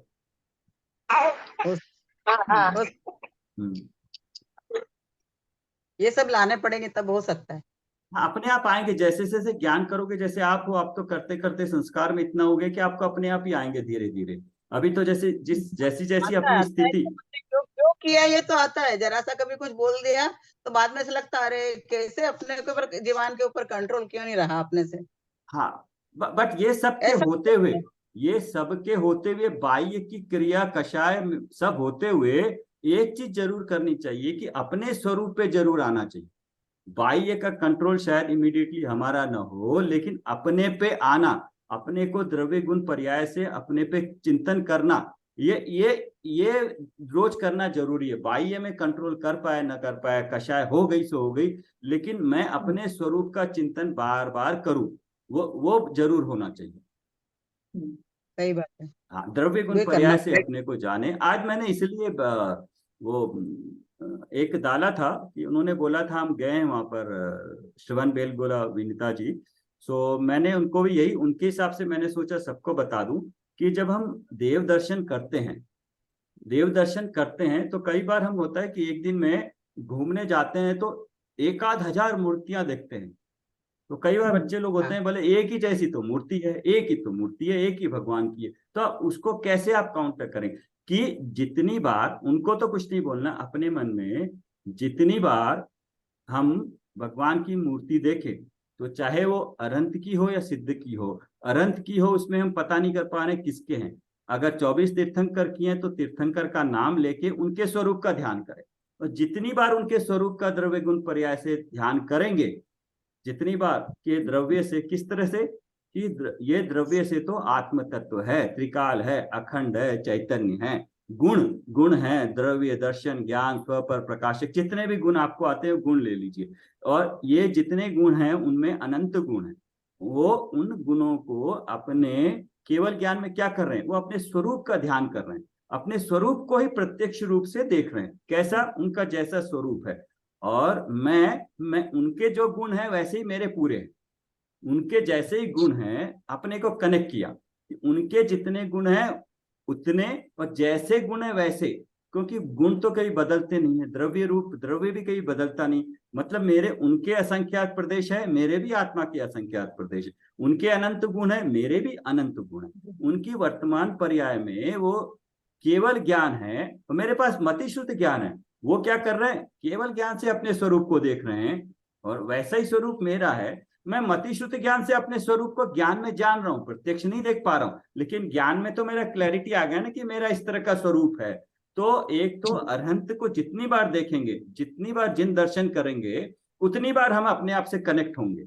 उस- हम्म। ये सब लाने पड़ेंगे तब हो सकता है। हाँ, अपने आप आएंगे, जैसे जैसे ज्ञान करोगे, जैसे आप हो, आप तो करते करते संस्कार में इतना हो गया कि आपको अपने आप ही आएंगे धीरे धीरे। अभी तो जैसी जैसी अपनी आता है स्थिति। कि मुझे क्यों क्यों किया, ये तो आता है। जरा सा कभी कुछ बोल दिया तो बाद में से लगता है, अरे कैसे अपने के ऊपर, जीवन के ऊपर कंट्रोल क्यों नहीं रहा अपने से। हाँ, बट ये सब के ऐसा होते हुए, ये सब के होते हुए, बाह्य की क्रिया कषाय सब होते हुए, एक चीज जरूर करनी चाहिए कि अपने स्वरूप पे जरूर आना चाहिए। बाह्य का कंट्रोल शायद इमीडिएटली हमारा ना हो, लेकिन अपने पे आना, अपने को द्रव्य गुण पर्याय से अपने पे चिंतन करना, ये रोज करना जरूरी है। बाह्य में कंट्रोल कर पाए ना कर पाए, कषाय हो गई सो हो गई, लेकिन मैं अपने स्वरूप का चिंतन बार बार करूं, वो जरूर होना चाहिए। सही बात है। हाँ, द्रव्य गुण ये करना पर्याय से पड़ेगा। अपने को जाने। आज मैंने इसलिए वो एक डाला था कि उन्होंने बोला था, हम गए हैं वहां पर, श्रवण बेलगोला विनीता जी। सो मैंने उनको भी यही, उनके हिसाब से मैंने सोचा सबको बता दूं कि जब हम देव दर्शन करते हैं, देव दर्शन करते हैं तो कई बार हम होता है कि एक दिन में घूमने जाते हैं तो एक आध हजार मूर्तियां देखते हैं। तो कई बार बच्चे लोग होते हाँ हैं, बोले एक ही जैसी तो मूर्ति है, एक ही तो मूर्ति है, एक ही भगवान की है। तो आप उसको कैसे आप काउंटर करें कि जितनी बार, उनको तो कुछ नहीं बोलना, अपने मन में जितनी बार हम भगवान की मूर्ति देखें, तो चाहे वो अनंत की हो या सिद्ध की हो, अनंत की हो उसमें हम पता नहीं कर पा रहे किसके हैं। अगर 24 तीर्थंकर किए हैं तो तीर्थंकर का नाम लेके उनके स्वरूप का ध्यान करें, और जितनी बार उनके स्वरूप का द्रव्य गुण पर्याय से ध्यान करेंगे, जितनी बार कि द्रव्य से किस तरह से कि ये द्रव्य से तो आत्म तत्व है, त्रिकाल है, अखंड है, चैतन्य है, गुण गुण है, द्रव्य दर्शन ज्ञान स्व पर प्रकाशक, जितने भी गुण आपको आते हैं गुण ले लीजिए। और ये जितने गुण हैं उनमें अनंत गुण है। वो उन गुणों को अपने केवल ज्ञान में क्या कर रहे हैं, वो अपने स्वरूप का ध्यान कर रहे हैं, अपने स्वरूप को ही प्रत्यक्ष रूप से देख रहे हैं, कैसा उनका जैसा स्वरूप है। और मैं उनके जो गुण है वैसे ही मेरे पूरे हैं, उनके जैसे ही गुण हैं, अपने को कनेक्ट किया कि उनके जितने गुण हैं उतने, और जैसे गुण है वैसे, क्योंकि गुण तो कहीं बदलते नहीं है, द्रव्य रूप द्रव्य भी कहीं बदलता नहीं। मतलब मेरे उनके असंख्यात प्रदेश है, मेरे भी आत्मा के असंख्यात प्रदेश है, उनके अनंत गुण है, मेरे भी अनंत गुण है। उनकी वर्तमान पर्याय में वो केवल ज्ञान है, तो मेरे पास मति शुद्ध ज्ञान है। वो क्या कर रहे हैं, केवल ज्ञान से अपने स्वरूप को देख रहे हैं, और वैसा ही स्वरूप मेरा है। मैं मति शुद्ध ज्ञान से अपने स्वरूप को ज्ञान में जान रहा हूं, प्रत्यक्ष नहीं देख पा रहा हूं, लेकिन ज्ञान में तो मेरा क्लैरिटी आ गया ना कि मेरा इस तरह का स्वरूप है। तो एक तो अरहंत को जितनी बार देखेंगे, जितनी बार जिन दर्शन करेंगे, उतनी बार हम अपने आप से कनेक्ट होंगे।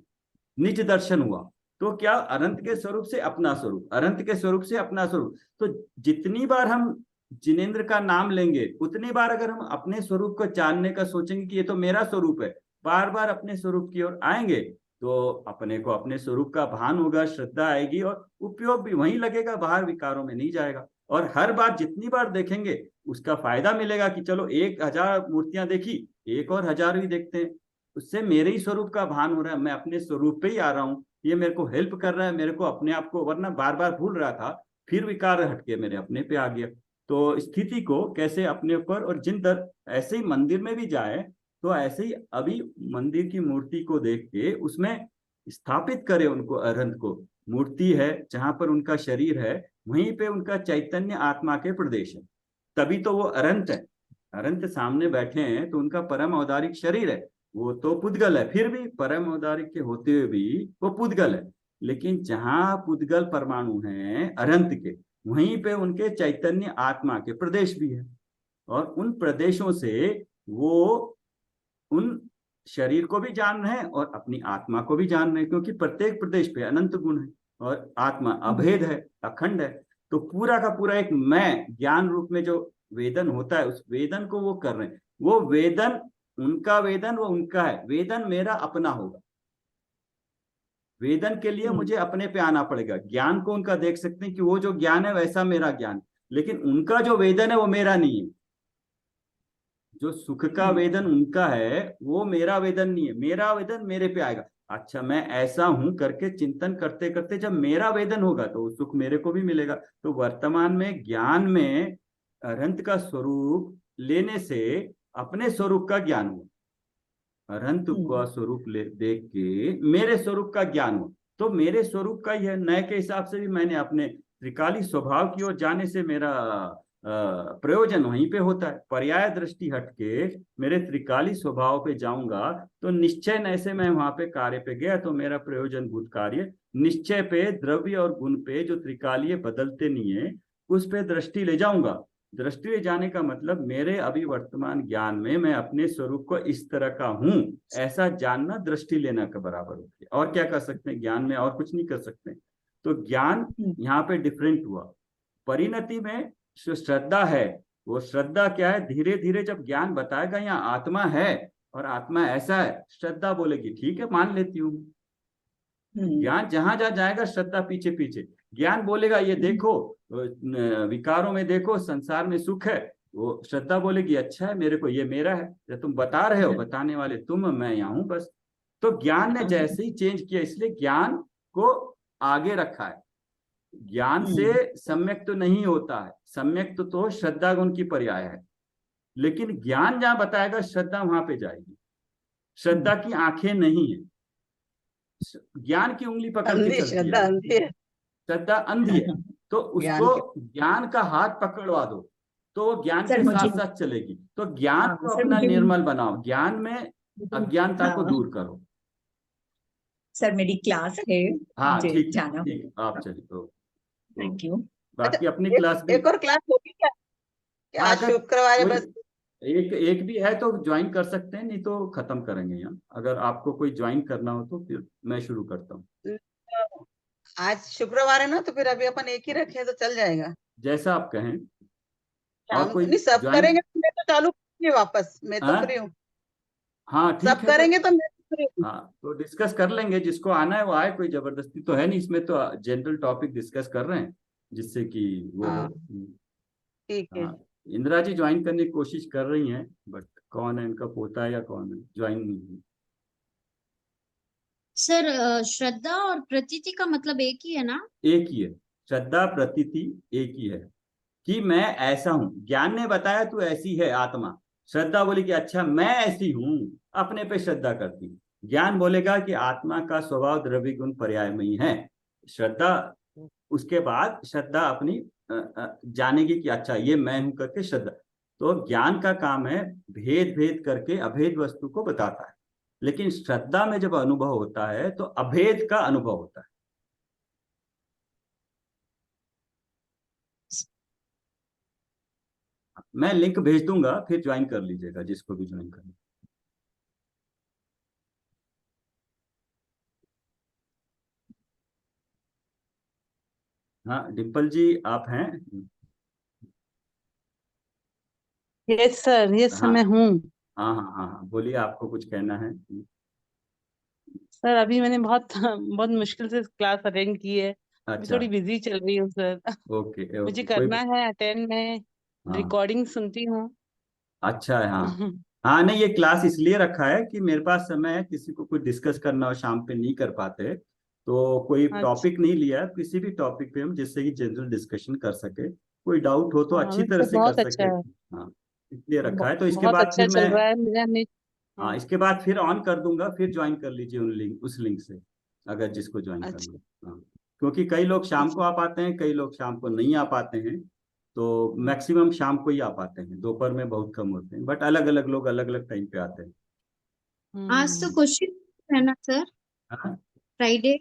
निज दर्शन हुआ तो क्या, अनंत के स्वरूप से अपना स्वरूप, अनंत के स्वरूप से अपना स्वरूप। तो जितनी बार हम जिनेन्द्र का नाम लेंगे, उतनी बार अगर हम अपने स्वरूप को जानने का सोचेंगे कि ये तो मेरा स्वरूप है, बार बार अपने स्वरूप की ओर आएंगे, तो अपने को अपने स्वरूप का भान होगा, श्रद्धा आएगी, और उपयोग भी वहीं लगेगा, बाहर विकारों में नहीं जाएगा। और हर बार जितनी बार देखेंगे उसका फायदा मिलेगा कि चलो 1000 मूर्तियां देखी, एक और 1000 भी देखते हैं, उससे मेरे ही स्वरूप का भान हो रहा है, मैं अपने स्वरूप पे ही आ रहा हूँ, ये मेरे को हेल्प कर रहा है, मेरे को अपने आप को, वरना बार बार भूल रहा था, फिर विकार हटके मेरे अपने पे आ गया। तो स्थिति को कैसे अपने ऊपर, और जिन ऐसे ही मंदिर में भी जाए तो ऐसे ही अभी मंदिर की मूर्ति को देख के उसमें स्थापित करे उनको, अरहंत को। मूर्ति है जहां पर उनका शरीर है, वहीं पे उनका चैतन्य आत्मा के प्रदेश है, तभी तो वो अरहंत है। अरहंत सामने बैठे हैं तो उनका परम औदारिक शरीर है, वो तो पुद्गल है, फिर भी परम औदारिक के होते हुए भी वो पुद्गल है। लेकिन जहां पुद्गल परमाणु हैं अरहंत के, वहीं पे उनके चैतन्य आत्मा के प्रदेश भी है, और उन प्रदेशों से वो उन शरीर को भी जान रहे हैं और अपनी आत्मा को भी जान रहे हैं, क्योंकि प्रत्येक प्रदेश पे अनंत गुण है और आत्मा अभेद है, अखंड है। तो पूरा का पूरा एक मैं ज्ञान रूप में जो वेदन होता है, उस वेदन को वो कर रहे हैं। वो वेदन उनका वेदन वो उनका है, वेदन मेरा अपना होगा। वेदन के लिए मुझे अपने पे आना पड़ेगा। ज्ञान को उनका देख सकते हैं कि वो जो ज्ञान है वैसा मेरा ज्ञान, लेकिन उनका जो वेदन है वो मेरा नहीं है। जो सुख का वेदन उनका है वो मेरा वेदन नहीं है। मेरा वेदन मेरे पे आएगा। अच्छा, मैं ऐसा हूं करके चिंतन करते करते जब मेरा वेदन होगा तो वो सुख मेरे को भी मिलेगा। तो वर्तमान में ज्ञान में अनंत का स्वरूप लेने से अपने स्वरूप का ज्ञान हुआ, अनंत का स्वरूप देख के मेरे स्वरूप का ज्ञान हो। तो मेरे स्वरूप का ही है। नए के हिसाब से भी मैंने अपने त्रिकाली स्वभाव की ओर जाने से मेरा प्रयोजन वहीं पे होता है। पर्याय दृष्टि हटके मेरे त्रिकाली स्वभाव पे जाऊंगा तो निश्चय नए से मैं वहां पे कार्य पे गया तो मेरा प्रयोजन भूत कार्य निश्चय पे, द्रव्य और गुण पे जो त्रिकालीय बदलते नहीं है उस पे दृष्टि ले जाऊंगा। दृष्टि ले जाने का मतलब मेरे अभी वर्तमान ज्ञान में मैं अपने स्वरूप को इस तरह का हूं ऐसा जानना दृष्टि लेना के बराबर होती है। और क्या कर सकते हैं ज्ञान में? और कुछ नहीं कर सकते। तो ज्ञान यहाँ पे डिफरेंट हुआ। परिणति में जो श्रद्धा है, वो श्रद्धा क्या है? धीरे धीरे जब ज्ञान बताएगा यहाँ आत्मा है और आत्मा ऐसा है, श्रद्धा बोलेगी ठीक है मान लेती हूँ। ज्ञान जहां जहां जाएगा श्रद्धा पीछे पीछे। ज्ञान बोलेगा ये देखो विकारों में देखो संसार में सुख है, वो श्रद्धा बोलेगी अच्छा है मेरे को ये मेरा है, जब तुम बता रहे हो बताने वाले तुम, मैं यहाँ हूं बस। तो ज्ञान ने जैसे ही चेंज किया, इसलिए ज्ञान को आगे रखा है। ज्ञान से सम्यक तो नहीं होता है, सम्यक तो श्रद्धा गुण की पर्याय है, लेकिन ज्ञान जहां बताएगा श्रद्धा वहां पे जाएगी। श्रद्धा की आंखें नहीं है, ज्ञान की उंगली पकड़ के चलती श्रद्धा है। अंधी है। श्रद्धा अंधी है, तो उसको ज्ञान का हाथ पकड़वा दो तो वो ज्ञान के साथ साथ चलेगी। तो ज्ञान को अपना निर्मल बनाओ, ज्ञान में अज्ञानता को दूर करो। सर मेरी क्लास है, हाँ मुझे ठीक जाना ठीक, आप चलिए। Thank you. बाकी अपनी क्लास भी एक और क्लास होगी क्या? कि आज अगर शुक्रवार है कोई बस? एक भी है तो ज्वाइन कर सकते हैं, नहीं तो खत्म करेंगे यहाँ। अगर आपको कोई ज्वाइन करना हो तो फिर मैं शुरू करता हूँ। आज शुक्रवार है ना, तो फिर अभी अपन एक ही रखे तो चल जाएगा। जैसा आप कहें। और शाम कोई नहीं, सब ज्वाइन? करेंगे तो मैं तो चालू करूंगी वापस, मैं तो फ्री हूँ। हाँ ठीक सब है करेंगे तो मैं फ्री हूँ। हाँ तो डिस्कस कर लेंगे, जिसको आना है वो आए, कोई जबरदस्ती तो है नहीं इसमें। तो जनरल टॉपिक डिस्कस कर रहे हैं जिससे कि वो हो। हाँ ठीक है। हाँ, इंदिरा जी ज्वाइन करने की कोशिश कर रही हैं, बट कौन है इनका पोता है या कौन है, ज्वाइन नहीं है। सर श्रद्धा और प्रतीति का मतलब एक ही है ना? एक ही है, श्रद्धा प्रतीति एक ही है कि मैं ऐसा हूं। ज्ञान ने बताया तू ऐसी है आत्मा, श्रद्धा बोली कि अच्छा मैं ऐसी हूं, अपने पे श्रद्धा करती। ज्ञान बोलेगा कि आत्मा का स्वभाव द्रव्य गुण पर्यायमयी है। श्रद्धा उसके बाद श्रद्धा अपनी जानेगी कि अच्छा ये मैं हूं करके श्रद्धा। तो ज्ञान का काम है भेद भेद करके अभेद वस्तु को बताता है, लेकिन श्रद्धा में जब अनुभव होता है तो अभेद का अनुभव होता है। मैं लिंक भेज दूंगा, फिर ज्वाइन कर लीजिएगा जिसको भी ज्वाइन करना। हाँ डिम्पल जी आप हैं? यस सर, यस हाँ मैं हूँ। हाँ हाँ हाँ हाँ, बोलिए आपको कुछ कहना है। सर अभी मैंने बहुत बहुत मुश्किल से क्लास अटेंड की है। अभी अच्छा थोड़ी बिजी चल रही हूँ सर। ओके मुझे ओके करना है अटेंड, मैं हाँ रिकॉर्डिंग सुनती हूँ। अच्छा है हाँ। हाँ नहीं, ये क्लास इसलिए रखा है कि मेरे पास समय है, किसी को कुछ डिस्कस करना हो शाम पे नहीं कर पाते, तो कोई अच्छा। टॉपिक नहीं लिया, किसी भी टॉपिक पे हम जिससे कि जनरल डिस्कशन कर सके, कोई डाउट हो तो हाँ अच्छी तरह वैसे से कर बहुत अच्छा सके। है। हाँ इसलिए रखा है। तो इसके बहुत बाद अच्छा फिर मैं चल रहा है मेरा हाँ इसके बाद फिर ऑन कर दूंगा, फिर ज्वाइन कर लीजिए उस लिंक से, अगर जिसको ज्वाइन करना अच्छा है। हाँ क्योंकि कई लोग शाम को अच्छा। आ पाते हैं, कई लोग शाम को नहीं आ पाते हैं। तो हाँ। मैक्सिमम शाम को ही आ पाते हैं, दोपहर में बहुत कम होते हैं, बट अलग अलग लोग अलग अलग टाइम पे आते हैं। आज तो हम्म। क्वेश्चन है ना सर, हाँ फ्राइडे?